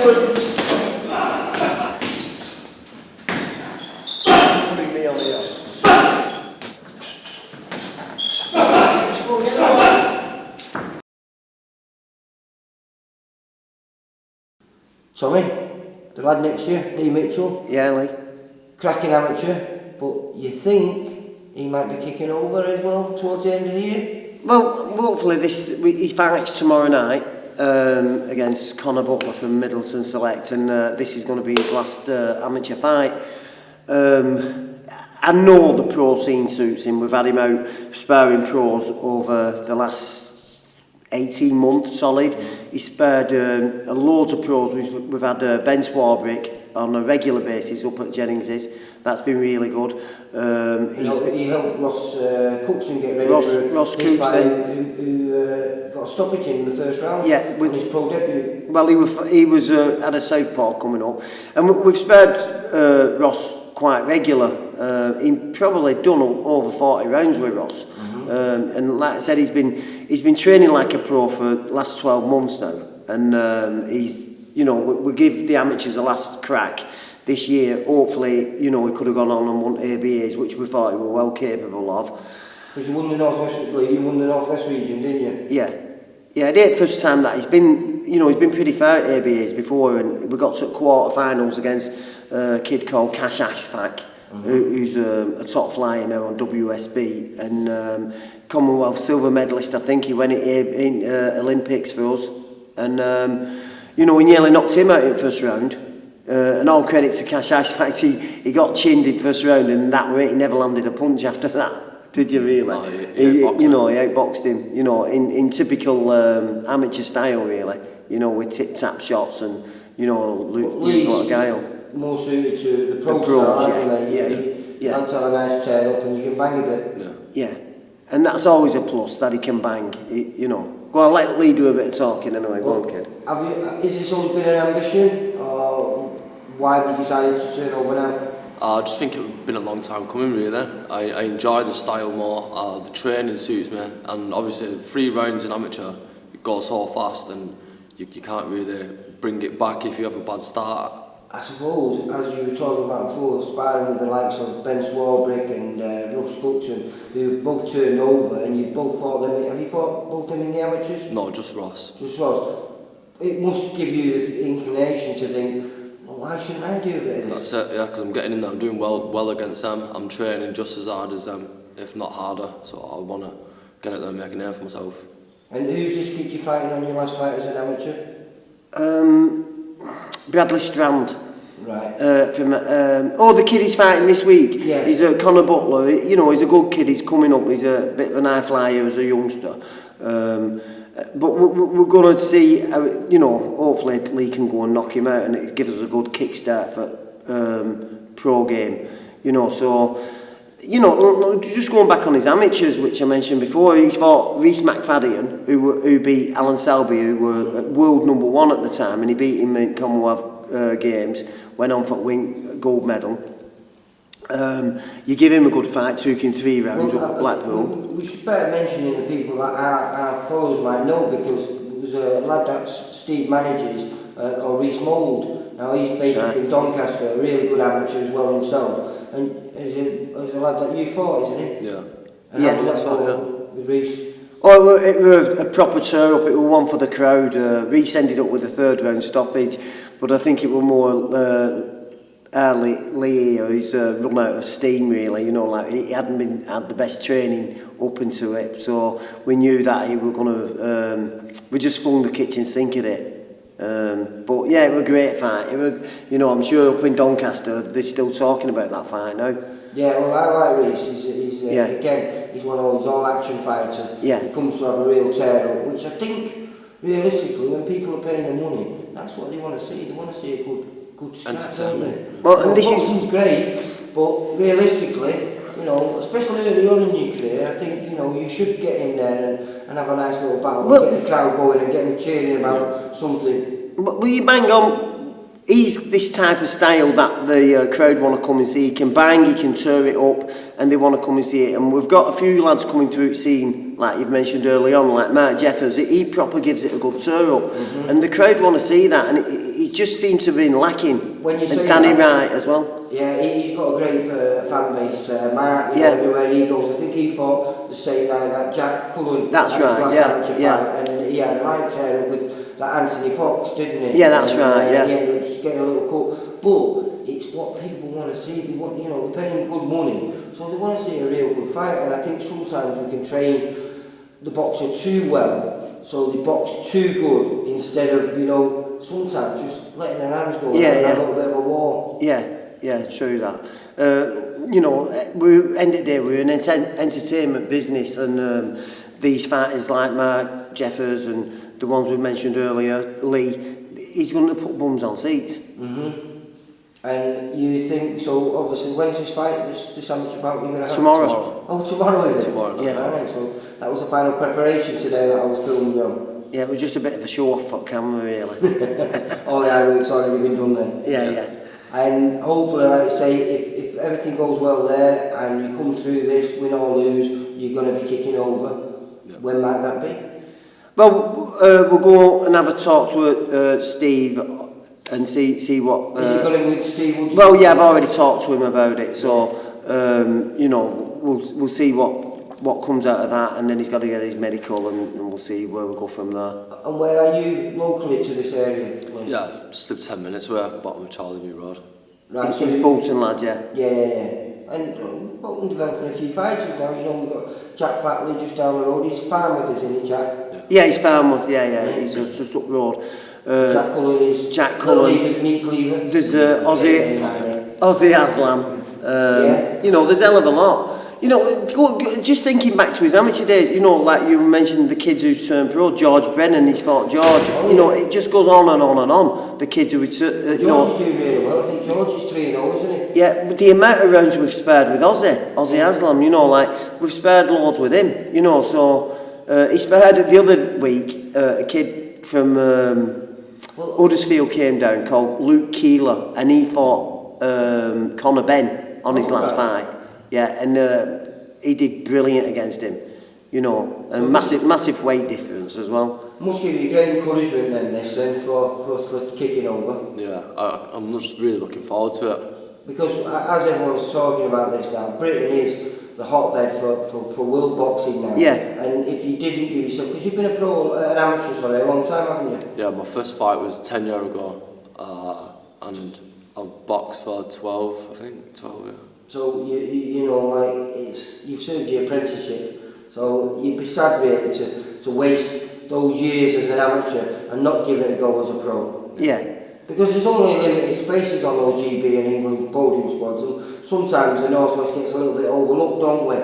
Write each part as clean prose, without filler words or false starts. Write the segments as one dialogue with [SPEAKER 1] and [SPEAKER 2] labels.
[SPEAKER 1] Putting me on the air. Tommy, the lad next to you, Lee Mitchell.
[SPEAKER 2] Yeah, Lee.
[SPEAKER 1] Cracking amateur, but you think he might be kicking over as well towards the end of the year?
[SPEAKER 2] Well, hopefully he fights tomorrow night against Conor Butler from Middleton Select, and this is going to be his last amateur fight. I know the pro scene suits him. We've had him out sparring pros over the last 18 months solid. He's sparred loads of pros. We've had Ben Swarbrick on a regular basis up at Jennings's. That's been really good.
[SPEAKER 1] He helped Ross Cookson get ready
[SPEAKER 2] Ross
[SPEAKER 1] for his fight,
[SPEAKER 2] Cookson,
[SPEAKER 1] who got a stoppage in the first round.
[SPEAKER 2] Yeah,
[SPEAKER 1] on his pro debut.
[SPEAKER 2] Well, he was at a southpaw coming up, and we've sparred Ross quite regular. He's probably done over 40 rounds with Ross, and like I said, he's been training like a pro for the last 12 months now, and we give the amateurs a last crack this year. Hopefully, we could have gone on and won ABAs, which we thought we were well capable of.
[SPEAKER 1] Because you won the Northwest region, didn't you?
[SPEAKER 2] Yeah, I did first time that he's been pretty fair at ABAs before, and we got to quarter-finals against a kid called Cash Ashfaq, who's a top flyer now on WSB, and Commonwealth silver medalist. I think he went in Olympics for us, and we nearly knocked him out in the first round. And all credit to Cash Ashfaq, he got chinned in first round, and that way he never landed a punch after that. Did you really?
[SPEAKER 3] No,
[SPEAKER 2] he outboxed him. In typical amateur style, really. With tip-tap shots and using a lot of guile.
[SPEAKER 1] More suited to the pro style,
[SPEAKER 2] yeah.
[SPEAKER 1] You have to have a nice tail up and you can bang a bit.
[SPEAKER 2] Yeah, and that's always a plus that he can bang. Go on, let Lee do a bit of talking anyway. Go on, kid.
[SPEAKER 1] Is this always been an ambition, or why have you decided to turn over now?
[SPEAKER 3] I just think it's been a long time coming, really. I enjoy the style more. The training suits me, and obviously 3 rounds in amateur, it goes so fast, and you can't really bring it back if you have a bad start.
[SPEAKER 1] I suppose, as you were talking about before, sparring with the likes of Ben Swarbrick and Ross Cookson, who've both turned over, and you've both fought them. Have you fought both them in the amateurs?
[SPEAKER 3] No, just Ross.
[SPEAKER 1] Just Ross. It must give you the inclination to think, well, why shouldn't I do a bit of this?
[SPEAKER 3] That's it, yeah, because I'm getting in there, I'm doing well against them. I'm training just as hard as them, if not harder, so I want to get out there and make a name for myself.
[SPEAKER 1] And who's this kid you're fighting on your last fight as an amateur?
[SPEAKER 2] Bradley Strand.
[SPEAKER 1] Right.
[SPEAKER 2] The kid he's fighting this week.
[SPEAKER 1] Yeah.
[SPEAKER 2] He's Conor Butler. He's a good kid. He's coming up. He's a bit of an high flyer as a youngster. But we're going to see. Hopefully Lee can go and knock him out, and it gives us a good kickstart for pro game. Just going back on his amateurs, which I mentioned before, he's fought Rhys McFadden, who beat Alan Selby, who were world number 1 at the time, and he beat him in Commonwealth Games, went on for win gold medal. You give him a good fight, took him 3 rounds up at Blackpool.
[SPEAKER 1] We should better mention the people that our followers might know, because there's a lad that Steve manages called Rhys Mould. Now he's based up in Doncaster, a really good amateur as well himself. And he's a lad that you fought, isn't he?
[SPEAKER 3] Yeah.
[SPEAKER 1] That's right. With Rhys.
[SPEAKER 2] Oh, it was a proper tear up. It was one for the crowd. Rhys ended up with a 3rd round stoppage, but I think it was more Lee. He's run out of steam, really. He hadn't had the best training up into it, so we knew that he were going to. We just flung the kitchen sink at it. But yeah, it was a great fight. It was, I'm sure up in Doncaster they're still talking about that fight now.
[SPEAKER 1] Yeah, well, I like Rhys. Again, he's one of those all-action fighters.
[SPEAKER 2] Yeah.
[SPEAKER 1] He comes to have a real tear-up, which I think, realistically, when people are paying the money, that's what they want to see. They want to see a good scrap, don't they?
[SPEAKER 2] Well, and this
[SPEAKER 1] boxing's great, but realistically, especially early on in your career, I think, you should get in there and have a nice little battle, and get the crowd going and get them cheering about something.
[SPEAKER 2] But will you bang on? He's this type of style that the crowd want to come and see. He can bang, he can tear it up, and they want to come and see it. And we've got a few lads coming through scene, like you've mentioned early on, like Mark Jeffers. He proper gives it a good tear up, and the crowd want to see that. And he just seemed to have been lacking.
[SPEAKER 1] When you
[SPEAKER 2] And
[SPEAKER 1] say
[SPEAKER 2] Danny
[SPEAKER 1] that,
[SPEAKER 2] Wright as well.
[SPEAKER 1] Yeah, he's got a great fan base. Mark,
[SPEAKER 2] Yeah.
[SPEAKER 1] everywhere he goes. I think he fought the same night that Jack Cullen.
[SPEAKER 2] That's
[SPEAKER 1] had his
[SPEAKER 2] right,
[SPEAKER 1] last
[SPEAKER 2] yeah,
[SPEAKER 1] amateur
[SPEAKER 2] yeah.
[SPEAKER 1] fight, and he had a right tear up with that Anthony Fox, didn't he?
[SPEAKER 2] Yeah, that's right, yeah.
[SPEAKER 1] He ended up just getting a little cut. But it's what people want to see. They want, they're paying good money, so they want to see a real good fight. And I think sometimes we can train the boxer too well, so they box too good instead of, sometimes just letting their hands go and having a little bit of a war.
[SPEAKER 2] Yeah, true that. We end of the day, we're an entertainment business, and these fighters like Mark Jeffers and the ones we mentioned earlier, Lee, he's going to put bums on seats.
[SPEAKER 1] And you think, so obviously, when's this fight, this amateur bout you're going to have?
[SPEAKER 2] Tomorrow.
[SPEAKER 1] Oh, tomorrow is it?
[SPEAKER 3] Tomorrow,
[SPEAKER 2] yeah.
[SPEAKER 1] Alright, so that was the final preparation today that I was filming on.
[SPEAKER 2] Yeah, it was just a bit of a show off for camera, really.
[SPEAKER 1] All the hard work's already been done then.
[SPEAKER 2] Yeah.
[SPEAKER 1] And hopefully, like I say, if everything goes well there and you come through this, win or lose, you're going to be kicking over. Yeah. When might that be?
[SPEAKER 2] Well, we'll go and have a talk to Steve and see what...
[SPEAKER 1] Is it going with Steve?
[SPEAKER 2] Well, yeah, I've already talked to him about it, so, we'll see what comes out of that, and then he's got to get his medical, and we'll see where we go from there.
[SPEAKER 1] And where are you locally to this area? Like?
[SPEAKER 3] Yeah, just live 10 minutes away, bottom of Charlie New Road.
[SPEAKER 1] Right,
[SPEAKER 2] It's Bolton lad, yeah.
[SPEAKER 1] Yeah. And Bolton developing a few fighters now. We've got Jack Fatley just down the road. He's Farmouth, isn't he, Jack?
[SPEAKER 2] Yeah, he's Farmouth, yeah. He's just up the road.
[SPEAKER 1] Jack Cullen is...
[SPEAKER 2] Jack Cullen.
[SPEAKER 1] Meat Cleaver.
[SPEAKER 2] There's Ozzy Aslam. There's a hell of a lot. Just thinking back to his amateur days, like you mentioned the kids who turned pro, George Brennan, he's fought George. It just goes on and on and on. The kids who
[SPEAKER 1] George is doing really well. I think George is 3-0, isn't he?
[SPEAKER 2] Yeah, but the amount of rounds we've spared with Ozzy Aslam, we've spared loads with him, so he spared the other week a kid from Huddersfield came down called Luke Keeler, and he fought Conor Benn on his last fight. Yeah, and he did brilliant against him, and massive weight difference as well.
[SPEAKER 1] Must give you great encouragement then, for kicking over.
[SPEAKER 3] Yeah, I'm just really looking forward to it.
[SPEAKER 1] Because as everyone's talking about this now, Britain is the hotbed for world boxing now.
[SPEAKER 2] Yeah.
[SPEAKER 1] And if you didn't give yourself, because you've been a pro, an amateur for a long time, haven't you?
[SPEAKER 3] Yeah, my first fight was 10 years ago, and I've boxed for 12, yeah.
[SPEAKER 1] So you've served your apprenticeship, so you'd be sad really to waste those years as an amateur and not give it a go as a pro.
[SPEAKER 2] Yeah.
[SPEAKER 1] Because there's only limited spaces on those GB and England podium squads, and sometimes the Northwest gets a little bit overlooked, don't we?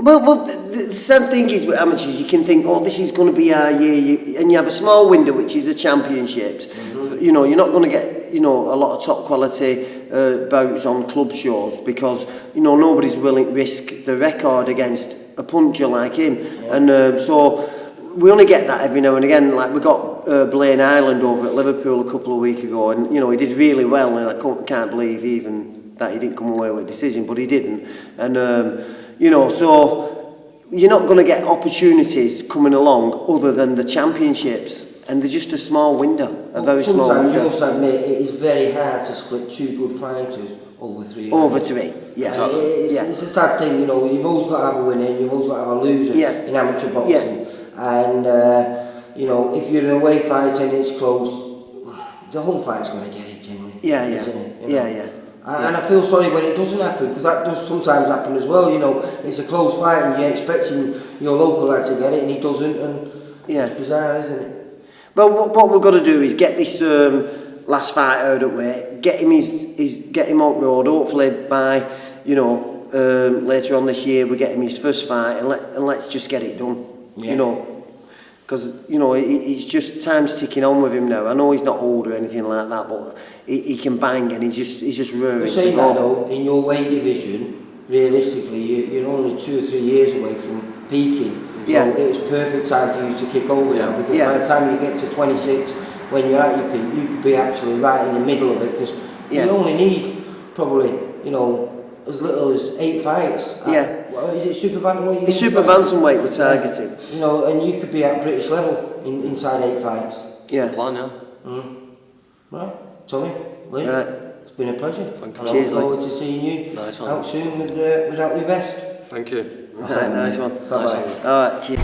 [SPEAKER 2] Well, the same thing is with amateurs. You can think, this is going to be our year, and you have a small window, which is the championships. You're not going to get, a lot of top quality bouts on club shows because, nobody's willing to risk the record against a puncher like him. Yeah. And so we only get that every now and again. Like we got Blaine Ireland over at Liverpool a couple of weeks ago, and, he did really well, and I can't believe even that he didn't come away with a decision, but he didn't. And, so you're not going to get opportunities coming along other than the championships, and they're just a small window, a very small window.
[SPEAKER 1] You must admit, it is very hard to split two good fighters over 3 rounds.
[SPEAKER 2] Over 3, yeah.
[SPEAKER 1] It's a sad thing, you've always got to have a winner, you've always got to have a loser in amateur boxing. And, if you're in a away fight and it's close, the home fight's going to get it, generally. Isn't it?
[SPEAKER 2] Yeah.
[SPEAKER 1] And I feel sorry when it doesn't happen, because that does sometimes happen as well. It's a close fight and you're expecting your local lad to get it and he doesn't, and it's bizarre, isn't it?
[SPEAKER 2] Well, what we've got to do is get this last fight out of the way, get him on road. Hopefully by later on this year we get him his first fight, and let's just get it done. Because it's just time's ticking on with him now. I know he's not old or anything like that, but he can bang, and he's just raring to
[SPEAKER 1] saying
[SPEAKER 2] go.
[SPEAKER 1] that though, in your weight division, realistically, you're only 2 or 3 years away from peaking.
[SPEAKER 2] Yeah.
[SPEAKER 1] So it's perfect time for you to kick over now, because by the time you get to 26, when you're at your peak, you could be actually right in the middle of it, because you only need probably, as little as 8 fights. Is it super bantamweight?
[SPEAKER 2] It's super bantamweight we're targeting.
[SPEAKER 1] And you could be at British level inside 8 fights.
[SPEAKER 3] It's the plan, yeah.
[SPEAKER 1] Right, Tommy, Lee,
[SPEAKER 2] Right.
[SPEAKER 1] it's been a pleasure.
[SPEAKER 3] Thank you.
[SPEAKER 1] And I
[SPEAKER 2] Cheers,
[SPEAKER 1] look forward to seeing you
[SPEAKER 3] Nice one.
[SPEAKER 1] out soon without your vest.
[SPEAKER 3] Thank you.
[SPEAKER 2] Right, nice one.
[SPEAKER 1] Bye-bye.
[SPEAKER 3] Nice one.
[SPEAKER 2] Alright, cheers.